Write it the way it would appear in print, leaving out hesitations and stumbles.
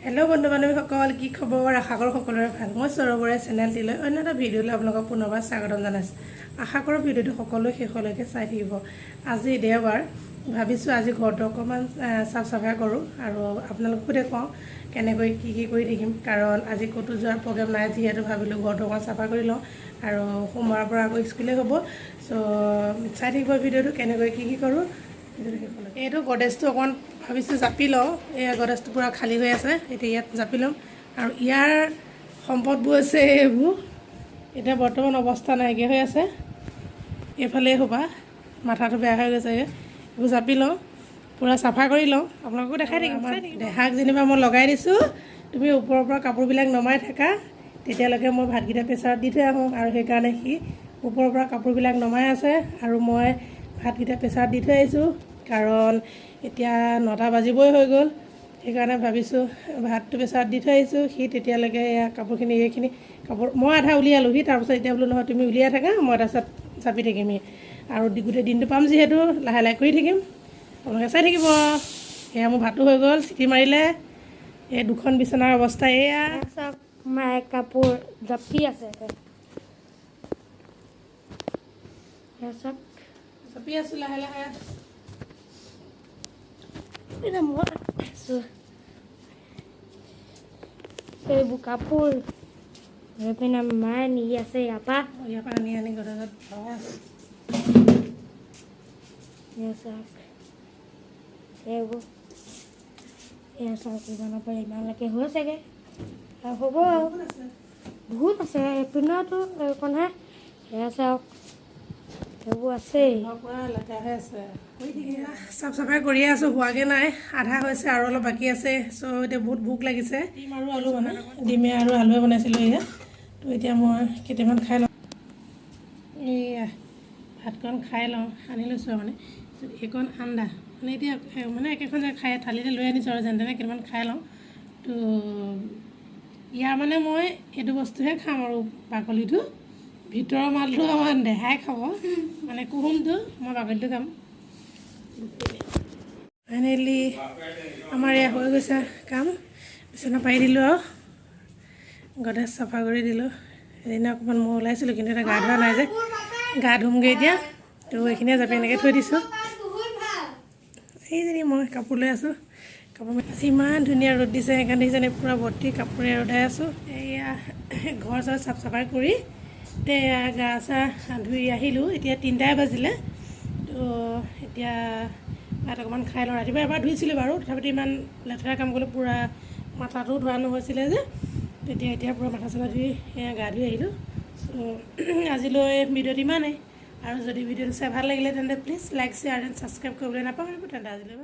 hello बंधु बान्धवीসকল কি খবৰ আশা কৰো সকলোৰে ভাল মই সৌৰৱৰে চেনেলটিলৈ অন্য এটা ভিডিঅ'লৈ আপোনালোকক পুনৰবাৰ স্বাগতম জনাইছো আশা কৰো ভিডিঅ'টো সকলোৱে শেষলৈকে চাই থাকিব আজি দেওবাৰ ভাবিছো আজি ঘৰটো অকমান সাফ সাফাই কৰো আৰু আপোনালোককো দেখাও কেনেকৈ কি কৰি থাকিম কাৰণ আজি কতো যোৱাৰ প্ৰগ্ৰাম নাই যিহেতু ভাবিলো ঘৰটো অকমান সাফা কৰি লওঁ আৰু সোমবাৰৰ পৰা আকৌ স্কুলে হ'ব সো চাই থাকিব ভিডিঅ'টো কেনেকৈ কি কৰো এইটো গডেজটো অকমান ভাবিছো জাপি লওঁ এই গডেজটো পুৰা খালি হৈ আছে এতিয়া ইয়াত জাপি লম আৰু ইয়াৰ সম্পদবোৰ আছে এইবোৰ এটা বৰ্তমান অৱস্থা নাইকিয়া হৈ আছে এফালে হ'বা মাথাটো বেয়া হৈ গৈছে এইবোৰ জাপি লওঁ পুৰা সাফা কৰি লওঁ আপোনালোকো দেখাই থাকিম দেখাক যেনিবা মই লগাই দিছোঁ তুমি ওপৰৰ পৰা কাপোৰবিলাক নমাই থাকা তেতিয়ালৈকে মই ভাতকেইটা প্ৰেছাৰত দি থৈ আহোঁ আৰু সেইকাৰণে সি ওপৰৰ পৰা কাপোৰবিলাক নমাই আছে আৰু মই ভাতকেইটা প্ৰেছাৰত দি থৈ আহিছোঁ কাৰণ এতিয়া 9টা বাজিবই হৈ গ'ল সেইকাৰণে ভাবিছোঁ ভাতটো প্ৰেছাৰত দি থৈ আহিছোঁ সি তেতিয়ালৈকে কাপোৰখিনি এইখিনি কাপোৰ মই আধা উলিয়ালোঁ সি তাৰপিছত এতিয়া বোলো নহয় তুমি উলিয়াই থাকা মই তাৰপিছত চাপি থাকিম আৰু গোটেই দিনটো পাম যিহেতু লাহে লাহে কৰি থাকিম আপোনালোকে চাই থাকিব এয়া মোৰ ভাতো হৈ গ'ল চিটি মাৰিলে এই দুখন বিচনাৰ অৱস্থা এয়া চব মায়ে কাপোৰ জাপি আছে চব জাপি আছোঁ লাহে লাহে এইবোৰ কাপোৰ এইপিনে মায়ে নি আছে ইয়াৰ পৰা আনি গডেজত ভৰাই আছোঁ এইবোৰ এয়া চাওক ইমানৰ পৰা ইমানলৈকে হৈছেগৈ আৰু হ'ব আৰু বহুত আছে এইপিনতো এইকণহে এয়া চাওক সেইবোৰ আছেই পুৰা লেতেৰা হৈ আছে চাফ চাফাই কৰিয়ে আছোঁ হোৱাগৈ নাই আধা হৈছে আৰু অলপ বাকী আছে চ' এতিয়া বহুত ভোক লাগিছে ডিম আৰু আলু বনাই ডিমে আৰু আলুৱে বনাইছিলোঁ এয়া তো এতিয়া মই কেইটামান খাই লওঁ এয়া ভাতকণ খাই লওঁ সানি লৈছোঁ আৰু মানে এইকণ আন্দা মানে এতিয়া মানে একেখন যে খাই থালিতে লৈ আনিছোঁ আৰু যেনে তেনে কেইটামান খাই লওঁ তো ইয়াৰ মানে মই এইটো বস্তুহে খাম আৰু বাকলিটো ভিতৰৰ মালটো আমাৰ দেহাই খাব মানে কুহুমটো মই বাকলিটো খাম ফাইনেলি আমাৰ এয়া হৈ গৈছে কাম বিচনা পাৰি দিলোঁ আৰু গডেজ চাফা কৰি দিলোঁ সেইদিনা অকণমান মই ওলাইছিলোঁ কিন্তু এটা গা ধোৱা নাই যে গা ধুমগৈ এতিয়া তো এইখিনিয়ে জাপি এনেকৈ থৈ দিছোঁ এইজনী মই কাপোৰ লৈ আছোঁ কাপোৰ আজি ইমান ধুনীয়া ৰ'দ দিছে সেইকাৰণে দেখিছেনে পূৰা ভৰ্তি কাপোৰে ৰ'দাই আছোঁ এয়া ঘৰ চৰ চাফ চাফাই কৰি এতিয়া গা চা ধুই আহিলোঁ এতিয়া 3টাই বাজিলে তো এতিয়া ভাত অকণমান খাই লওঁ ৰাতিপুৱা এবাৰ ধুইছিলোঁ বাৰু তথাপিতো ইমান লেতেৰা কাম কৰিলোঁ পূৰা মাথাটো ধোৱা নহৈছিলে যে তেতিয়া এতিয়া পূৰা মাথা চাথা ধুই গা ধুই আহিলোঁ চ' আজিলৈ ভিডিঅ'টো ইমানেই আৰু যদি ভিডিঅ'টো চাই ভাল লাগিলে তেন্তে please like share and subscribe কৰিবলৈ নাপাহৰিব তেন্তে আজিলৈ